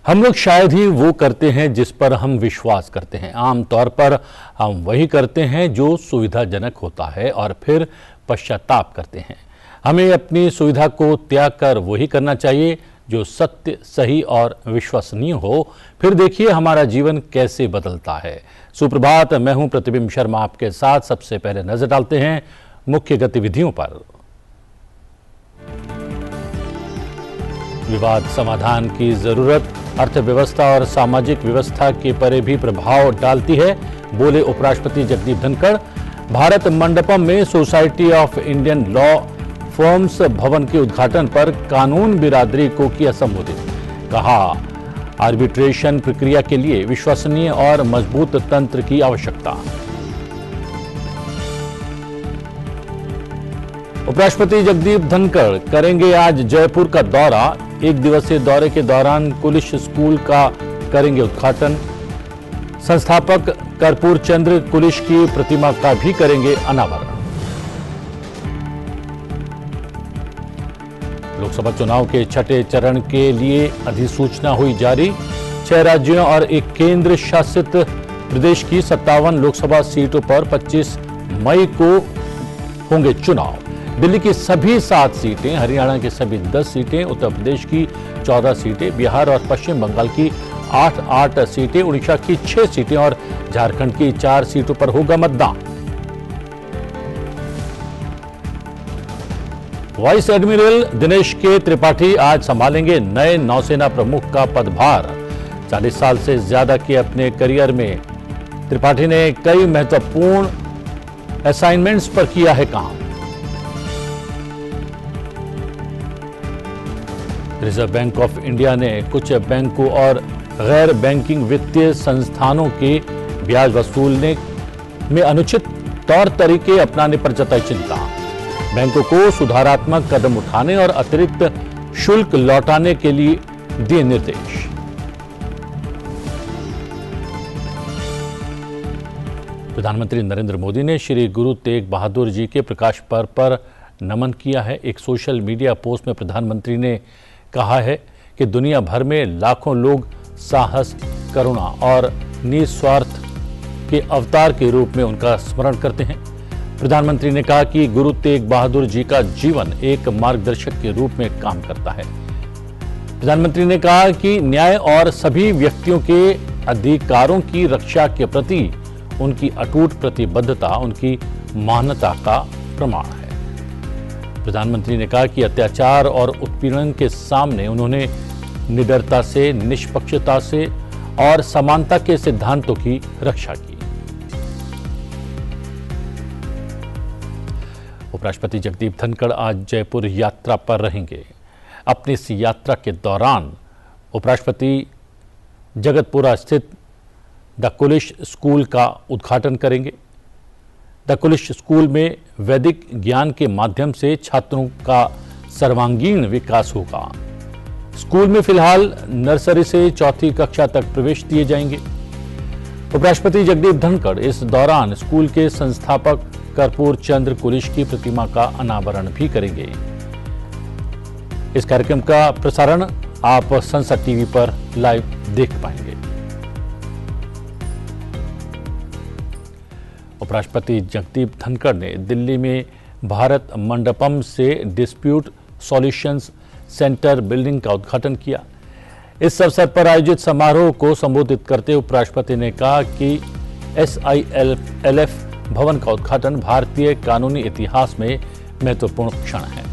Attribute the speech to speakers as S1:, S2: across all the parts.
S1: हम लोग शायद ही वो करते हैं जिस पर हम विश्वास करते हैं। आमतौर पर हम वही करते हैं जो सुविधाजनक होता है और फिर पश्चाताप करते हैं। हमें अपनी सुविधा को त्याग कर वही करना चाहिए जो सत्य, सही और विश्वसनीय हो। फिर देखिए हमारा जीवन कैसे बदलता है। सुप्रभात, मैं हूं प्रतिबिंब शर्मा आपके साथ। सबसे पहले नजर डालते हैं मुख्य गतिविधियों पर। विवाद समाधान की जरूरत अर्थव्यवस्था और सामाजिक व्यवस्था के परे भी प्रभाव डालती है, बोले उपराष्ट्रपति जगदीप धनखड़। भारत मंडपम में society of Indian law firms भवन के उद्घाटन पर कानून बिरादरी को किया संबोधित। कहा, आर्बिट्रेशन प्रक्रिया के लिए विश्वसनीय और मजबूत तंत्र की आवश्यकता। उपराष्ट्रपति जगदीप धनखड़ करेंगे आज जयपुर का दौरा। एक दिवसीय दौरे के दौरान कुलिश स्कूल का करेंगे उद्घाटन। संस्थापक कर्पूर चंद्र कुलिश की प्रतिमा का भी करेंगे अनावरण। लोकसभा चुनाव के छठे चरण के लिए अधिसूचना हुई जारी। 6 राज्यों और एक केंद्र शासित प्रदेश की 57 लोकसभा सीटों पर 25 मई को होंगे चुनाव। दिल्ली की सभी 7 सीटें, हरियाणा की सभी 10 सीटें, उत्तर प्रदेश की 14 सीटें, बिहार और पश्चिम बंगाल की 8 सीटें, उड़ीसा की 6 सीटें और झारखंड की 4 सीटों पर होगा मतदान। वाइस एडमिरल दिनेश के त्रिपाठी आज संभालेंगे नए नौसेना प्रमुख का पदभार। 40 साल से ज्यादा के अपने करियर में त्रिपाठी ने कई महत्वपूर्ण असाइनमेंट्स पर किया है काम। रिजर्व बैंक ऑफ इंडिया ने कुछ बैंकों और गैर बैंकिंग वित्तीय संस्थानों के ब्याज वसूलने में अनुचित तौर तरीके अपनाने पर जताई चिंता। बैंकों को सुधारात्मक कदम उठाने और अतिरिक्त शुल्क लौटाने के लिए दिए निर्देश। प्रधानमंत्री नरेंद्र मोदी ने श्री गुरु तेग बहादुर जी के प्रकाश पर्व पर नमन किया है। एक सोशल मीडिया पोस्ट में प्रधानमंत्री ने कहा है कि दुनिया भर में लाखों लोग साहस, करुणा और निस्वार्थ के अवतार के रूप में उनका स्मरण करते हैं। प्रधानमंत्री ने कहा कि गुरु तेग बहादुर जी का जीवन एक मार्गदर्शक के रूप में काम करता है। प्रधानमंत्री ने कहा कि न्याय और सभी व्यक्तियों के अधिकारों की रक्षा के प्रति उनकी अटूट प्रतिबद्धता उनकी महानता का प्रमाण है। प्रधानमंत्री ने कहा कि अत्याचार और उत्पीड़न के सामने उन्होंने निडरता से, निष्पक्षता से और समानता के सिद्धांतों की रक्षा की। उपराष्ट्रपति जगदीप धनखड़ आज जयपुर यात्रा पर रहेंगे। अपनी इस यात्रा के दौरान उपराष्ट्रपति जगतपुरा स्थित द कुलिश स्कूल का उद्घाटन करेंगे। द कुलिश स्कूल में वैदिक ज्ञान के माध्यम से छात्रों का सर्वांगीण विकास होगा। स्कूल में फिलहाल नर्सरी से 4वीं कक्षा तक प्रवेश दिए जाएंगे। उपराष्ट्रपति जगदीप धनखड़ इस दौरान स्कूल के संस्थापक कर्पूर चंद्र कुलिश की प्रतिमा का अनावरण भी करेंगे। इस कार्यक्रम का प्रसारण आप संसद टीवी पर लाइव देख पाएंगे। उपराष्ट्रपति जगदीप धनखड़ ने दिल्ली में भारत मंडपम से डिस्प्यूट सॉल्यूशंस सेंटर बिल्डिंग का उद्घाटन किया। इस अवसर पर आयोजित समारोह को संबोधित करते हुए उपराष्ट्रपति ने कहा कि SILF भवन का उद्घाटन भारतीय कानूनी इतिहास में महत्वपूर्ण क्षण है।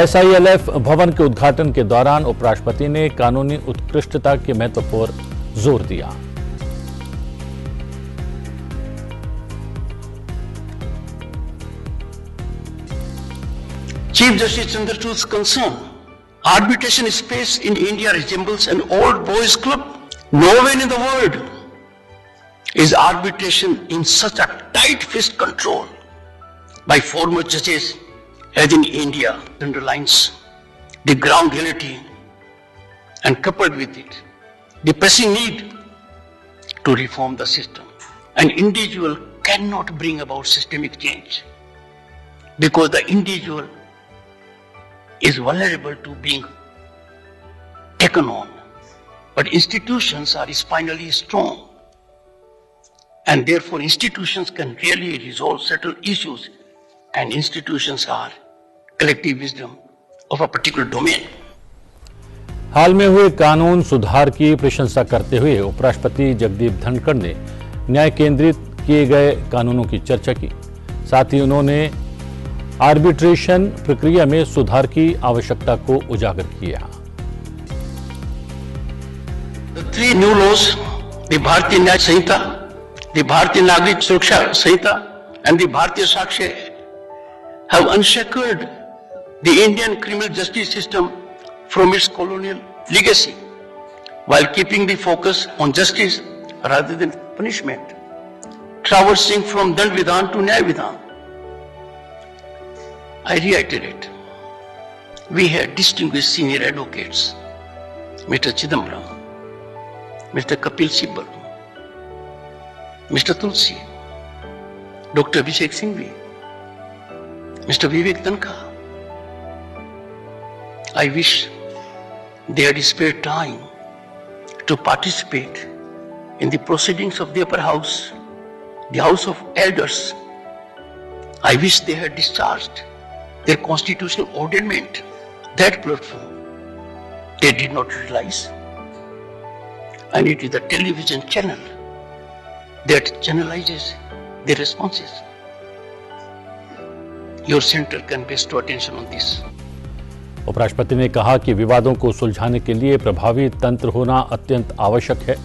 S1: SILF भवन के उद्घाटन के दौरान उपराष्ट्रपति ने कानूनी उत्कृष्टता के महत्व पर जोर दिया।
S2: Chief Justice Chandrachud's concern, arbitration space in India resembles an old boys club. Nowhere in the world is arbitration in such a tight fist control by former judges as in India. Underlines the ground reality and coupled with it, the pressing need to reform the system. An individual cannot bring about systemic change because the individual is vulnerable to being taken on but institutions are spinally strong. And therefore institutions can really resolve certain issues, and institutions are collective wisdom of a particular domain.
S1: हाल में हुए कानून सुधार की प्रशंसा करते हुए उपराष्ट्रपति जगदीप धनखड़ ने न्याय केंद्रित किए गए कानूनों की चर्चा की। साथ ही उन्होंने आर्बिट्रेशन प्रक्रिया में सुधार की आवश्यकता को उजागर किया।
S2: The three new laws, the Bharatiya Nyaya Sanhita, the Bharatiya Nagrik Suraksha Sanhita, and the Bharatiya Sakshi, have unshackled the Indian criminal justice system from its colonial legacy, while keeping the focus on justice rather than punishment, traversing from Dand Vidhan to Nyaya Vidhan. I reiterate, we had distinguished senior advocates, Mr. Chidambaram, Mr. Kapil Sibal, Mr. Tulsi, Dr. Abhishek Singhvi, Mr. Vivek Tanka. I wish they had spared time to participate in the proceedings of the upper house, the House of Elders. I wish they had discharged their constitutional ordainment, that platform. They did not utilize. And it is the television channel that channelizes the responses. Your center can bestow attention on this.
S1: उपराष्ट्रपति ने कहा कि विवादों को सुलझाने के लिए प्रभावी तंत्र होना अत्यंत आवश्यक है।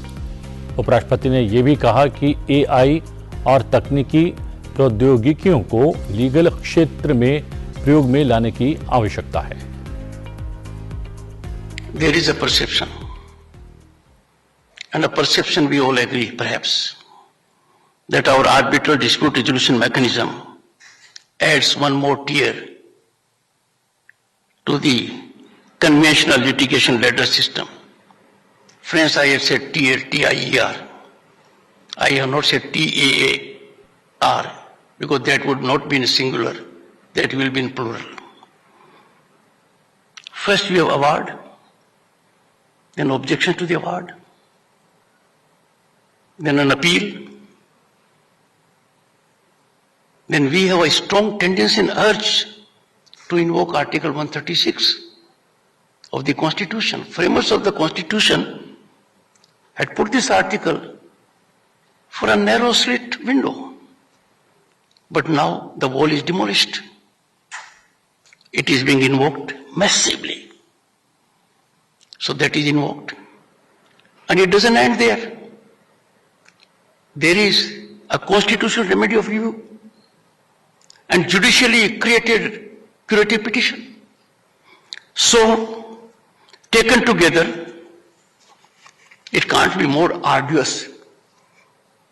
S1: उपराष्ट्रपति ने यह भी कहा कि एआई और तकनीकी प्रौद्योगिकियों को लीगल क्षेत्र में प्रयोग में लाने की आवश्यकता है।
S2: There is a perception, and a perception we all agree perhaps, that our arbitral dispute resolution mechanism adds one more tier to the conventional litigation ladder system. Friends, I have said tier, T-I-E-R. I have not said T-A-A-R, because that would not be in singular, that will be in plural. First we have award, then objection to the award, then an appeal, then we have a strong tendency and urge to invoke Article 136 of the Constitution. Framers of the Constitution had put this article for a narrow slit window, but now the wall is demolished. It is being invoked massively. So that is invoked. And it doesn't end there. There is a constitutional remedy of review and judicially created curative petition. So, taken together, it can't be more arduous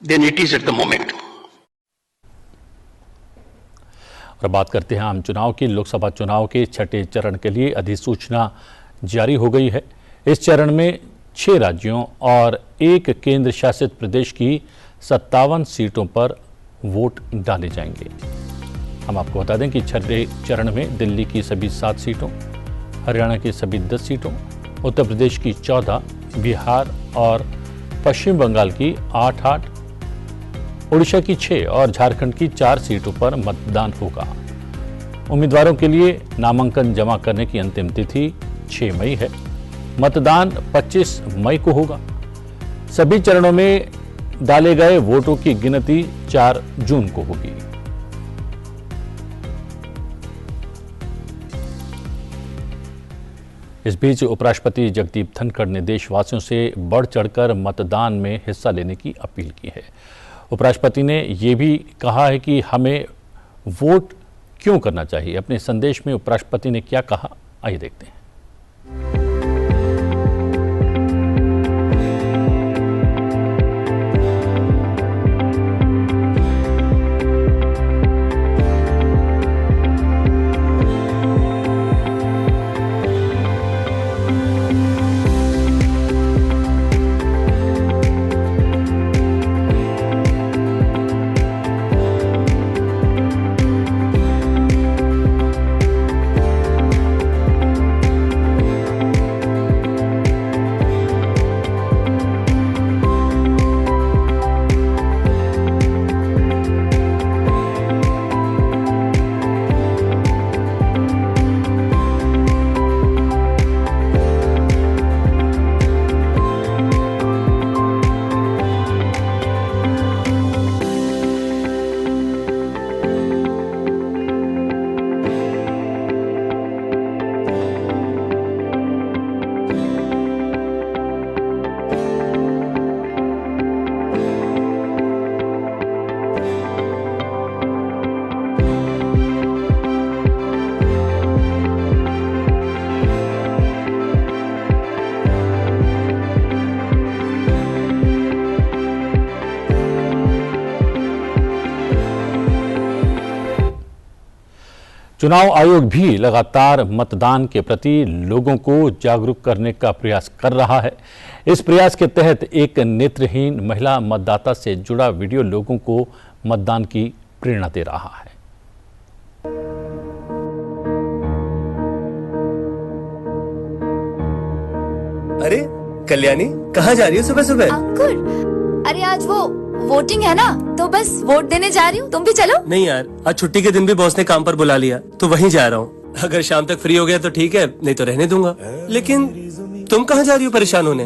S2: than it is at the moment.
S1: और बात करते हैं आम चुनाव की। लोकसभा चुनाव के छठे चरण के लिए अधिसूचना जारी हो गई है। इस चरण में 6 राज्यों और 1 केंद्र शासित प्रदेश की 57 सीटों पर वोट डाले जाएंगे। हम आपको बता दें कि छठे चरण में दिल्ली की सभी 7 सीटों, हरियाणा की सभी 10 सीटों, उत्तर प्रदेश की 14, बिहार और पश्चिम बंगाल की 8-8, उड़ीसा की 6 और झारखंड की 4 सीटों पर मतदान होगा। उम्मीदवारों के लिए नामांकन जमा करने की अंतिम तिथि 6 मई है। मतदान 25 मई को होगा। सभी चरणों में डाले गए वोटों की गिनती 4 जून को होगी। इस बीच उपराष्ट्रपति जगदीप धनखड़ ने देशवासियों से बढ़ चढ़कर मतदान में हिस्सा लेने की अपील की है। उपराष्ट्रपति ने यह भी कहा है कि हमें वोट क्यों करना चाहिए। अपने संदेश में उपराष्ट्रपति ने क्या कहा, आइए देखते हैं। चुनाव आयोग भी लगातार मतदान के प्रति लोगों को जागरूक करने का प्रयास कर रहा है। इस प्रयास के तहत एक नेत्रहीन महिला मतदाता से जुड़ा वीडियो लोगों को मतदान की प्रेरणा दे रहा है।
S3: अरे कल्याणी, कहाँ जा रही हो सुबह सुबह?
S4: अंकुर, अरे आज वो वोटिंग है ना, तो बस वोट देने जा रही हूँ, तुम भी चलो।
S3: नहीं यार, आज छुट्टी के दिन भी बॉस ने काम पर बुला लिया, तो वहीं जा रहा हूँ। अगर शाम तक फ्री हो गया तो ठीक है, नहीं तो रहने दूंगा। लेकिन तुम कहाँ जा रही हो परेशान होने?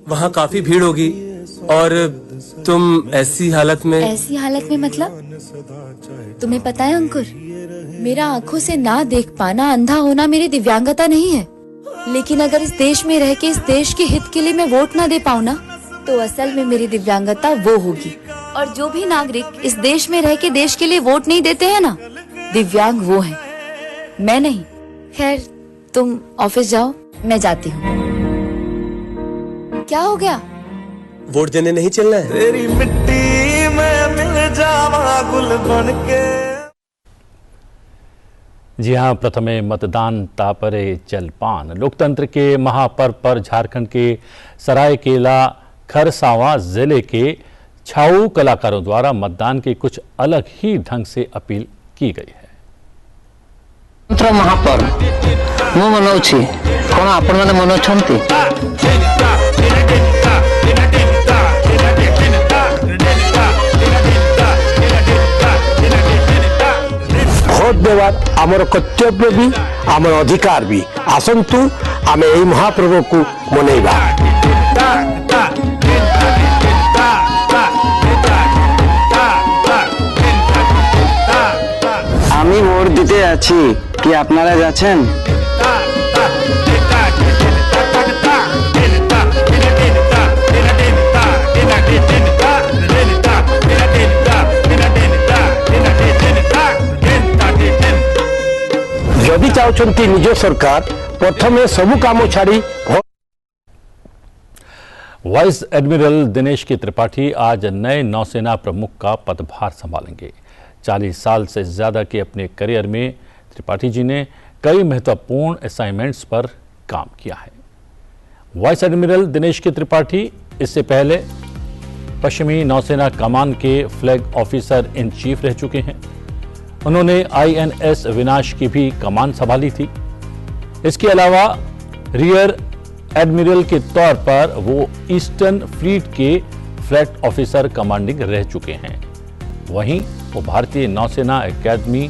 S3: वहाँ काफी भीड़ होगी और तुम ऐसी हालत में
S4: मतलब तुम्हें पता है अंकुर, मेरा आँखों से ना देख पाना, अंधा होना मेरी दिव्यांगता नहीं है। लेकिन अगर इस देश में रह के इस देश के हित के लिए मैं वोट ना दे पाऊँ ना, तो असल में मेरी दिव्यांगता वो होगी। और जो भी नागरिक इस देश में रह के देश के लिए वोट नहीं देते हैं ना, दिव्यांग वो हैं, मैं नहीं। खैर, तुम ऑफिस जाओ, मैं जाती हूँ। क्या हो गया?
S3: वोट देने नहीं चलना है?
S5: तेरी मिट्टी में मिल जावा गुल बनके।
S1: जी हाँ, प्रथमे मतदान तापरे जलपान। लोकतंत्र के महापर्व पर झारखंड के सरायकेला खरसावां जिले के छाऊ कलाकारों द्वारा मतदान की कुछ अलग ही ढंग से अपील की गई है।
S6: महापर्व मु मनौछि कोन आपण माने मनौछंती?
S7: भोट देवार आमर कर्तव्य भी आमर अधिकार भी। आसंतु आमे एही महापर्व को मनेइबा।
S6: আমি ভোট দিতে যাচ্ছি, কি আপনারা যাচ্ছেন?
S7: यदि चाहते निज सरकार प्रथमे सबु काम छाड़ी
S1: वाइस एडमिरल दिनेश के त्रिपाठी आज नए नौसेना प्रमुख का पदभार संभालेंगे। 40 साल से ज़्यादा के अपने करियर में त्रिपाठी जी ने कई महत्वपूर्ण असाइनमेंट्स पर काम किया है। वाइस एडमिरल दिनेश के त्रिपाठी इससे पहले पश्चिमी नौसेना कमान के फ्लैग ऑफिसर इन चीफ रह चुके हैं। उन्होंने INS विनाश की भी कमान संभाली थी। इसके अलावा रियर एडमिरल के तौर पर वो ईस्टर्न फ्लीट के फ्लैग ऑफिसर कमांडिंग रह चुके हैं। वहीं वो भारतीय नौसेना एकेडमी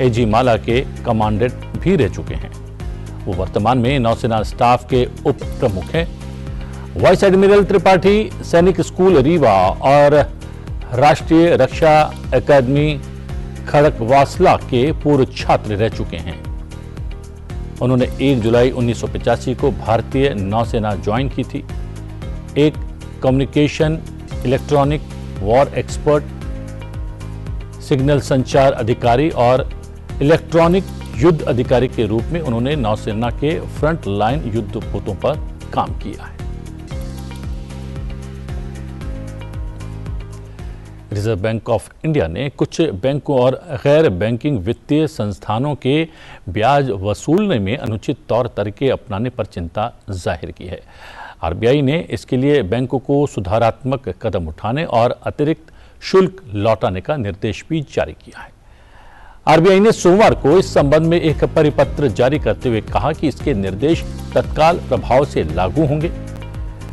S1: AG माला के कमांडेंट भी रह चुके हैं। वो वर्तमान में नौसेना स्टाफ के उप प्रमुख हैं। वाइस एडमिरल त्रिपाठी सैनिक स्कूल रीवा और राष्ट्रीय रक्षा एकेडमी खड़कवासला के पूर्व छात्र रह चुके हैं। उन्होंने 1 जुलाई 1985 को भारतीय नौसेना ज्वाइन की थी। एक communication, electronic war expert, signal संचार अधिकारी और इलेक्ट्रॉनिक युद्ध अधिकारी के रूप में उन्होंने नौसेना के फ्रंट लाइन युद्ध पोतों पर काम किया है। रिजर्व बैंक ऑफ इंडिया ने कुछ बैंकों और गैर बैंकिंग वित्तीय संस्थानों के ब्याज वसूलने में अनुचित तौर तरीके अपनाने पर चिंता जाहिर की है। RBI ने इसके लिए बैंकों को सुधारात्मक कदम उठाने और अतिरिक्त शुल्क लौटाने का निर्देश भी जारी किया है। RBI ने सोमवार को इस संबंध में एक परिपत्र जारी करते हुए कहा कि इसके निर्देश तत्काल प्रभाव से लागू होंगे।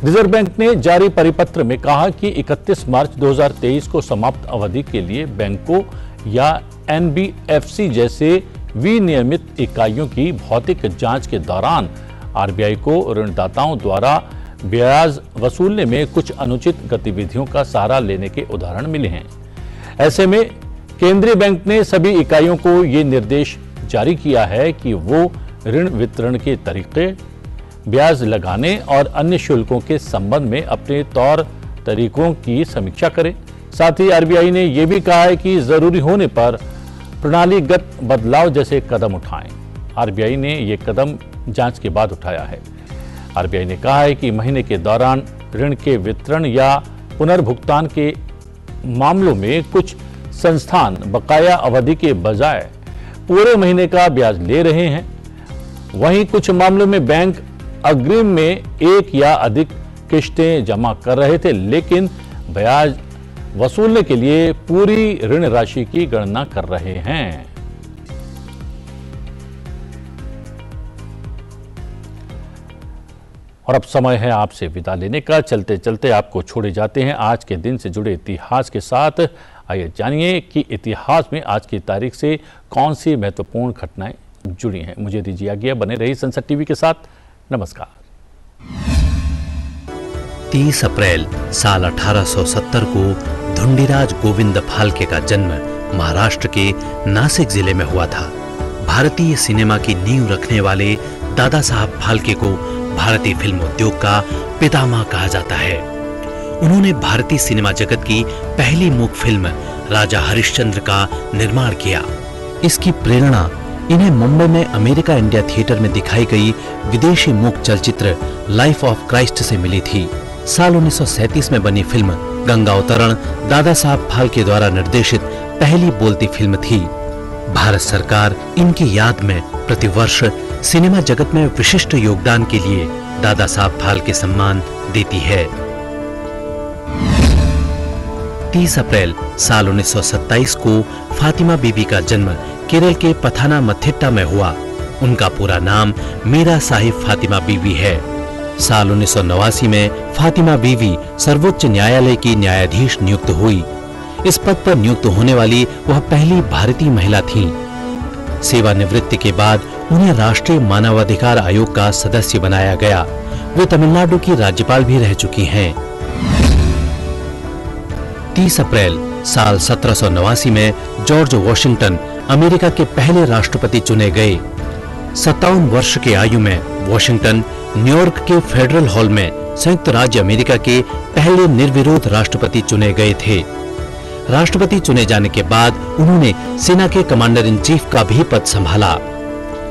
S1: रिजर्व बैंक ने जारी परिपत्र में कहा कि 31 मार्च 2023 को समाप्त अवधि के लिए बैंकों या NBFC जैसे विनियमित इकाइयों की भौतिक जांच के दौरान RBI को ऋणदाताओं द्वारा ब्याज वसूलने में कुछ अनुचित गतिविधियों का सहारा लेने के उदाहरण मिले हैं। ऐसे में केंद्रीय बैंक ने सभी इकाइयों को ये निर्देश जारी किया है कि वो ऋण वितरण के तरीके, ब्याज लगाने और अन्य शुल्कों के संबंध में अपने तौर तरीकों की समीक्षा करें। साथ ही RBI ने यह भी कहा है कि जरूरी होने पर प्रणालीगत बदलाव जैसे कदम उठाएं। RBI ने यह कदम जांच के बाद उठाया है। RBI ने कहा है कि महीने के दौरान ऋण के वितरण या पुनर्भुगतान के मामलों में कुछ संस्थान बकाया अवधि के बजाय पूरे महीने का ब्याज ले रहे हैं। वहीं कुछ मामलों में बैंक अग्रिम में एक या अधिक किश्तें जमा कर रहे थे, लेकिन ब्याज वसूलने के लिए पूरी ऋण राशि की गणना कर रहे हैं। और अब समय है आपसे विदा लेने का। चलते चलते आपको छोड़े जाते हैं आज के दिन से जुड़े इतिहास के साथ। आइए जानिए कि इतिहास में आज की तारीख से कौन सी महत्वपूर्ण घटनाएं जुड़ी हैं। मुझे दीजिए आज्ञा, बने रहिए संसद टीवी के साथ। नमस्कार।
S8: 30 अप्रैल साल 1870 को धुंडीराज गोविंद फाल्के का जन्म महाराष्ट्र के नासिक जिले में हुआ था। भारतीय सिनेमा की नींव रखने वाले दादा साहब फाल्के को भारतीय फिल्म उद्योग का पितामह कहा जाता है। उन्होंने भारतीय सिनेमा जगत की पहली मूक फिल्म राजा हरिश्चंद्र का निर्माण किया। इसकी प्रेरणा इन्हें मुंबई में अमेरिका इंडिया थिएटर में दिखाई गई विदेशी मूक चलचित्र लाइफ ऑफ क्राइस्ट से मिली थी। साल 1937 में बनी फिल्म गंगा अवतरण दादा साहब फाल्के द्वारा निर्देशित पहली बोलती फिल्म थी। भारत सरकार इनकी याद में प्रतिवर्ष सिनेमा जगत में विशिष्ट योगदान के लिए दादा साहब फाल्के सम्मान देती है। 30 अप्रैल साल 1927 को फातिमा बीबी का जन्म केरल के पथानामथिट्टा में हुआ। उनका पूरा नाम मीरा साहिब फातिमा बीबी है। साल 1989 में फातिमा बीवी सर्वोच्च न्यायालय की न्यायाधीश नियुक्त हुई। इस पद पर नियुक्त होने वाली वह पहली भारतीय महिला थीं। सेवानिवृत्ति के बाद उन्हें राष्ट्रीय मानवाधिकार आयोग का सदस्य बनाया गया। वे तमिलनाडु की राज्यपाल भी रह चुकी हैं। 30 अप्रैल साल 1789 में जॉर्ज वॉशिंगटन अमेरिका के पहले राष्ट्रपति चुने गए। 57 वर्ष की आयु में वॉशिंगटन न्यूयॉर्क के फेडरल हॉल में संयुक्त राज्य अमेरिका के पहले निर्विरोध राष्ट्रपति चुने गए थे। राष्ट्रपति चुने जाने के बाद उन्होंने सेना के कमांडर इन चीफ का भी पद संभाला।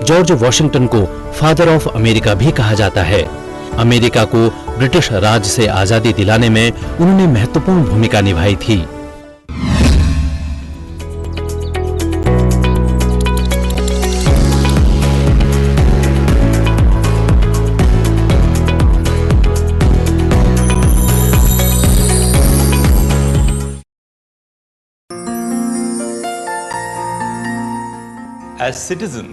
S8: जॉर्ज वॉशिंगटन को फादर ऑफ अमेरिका भी कहा जाता है। अमेरिका को ब्रिटिश राज से आजादी दिलाने में उन्होंने महत्वपूर्ण भूमिका निभाई थी।
S9: As citizens,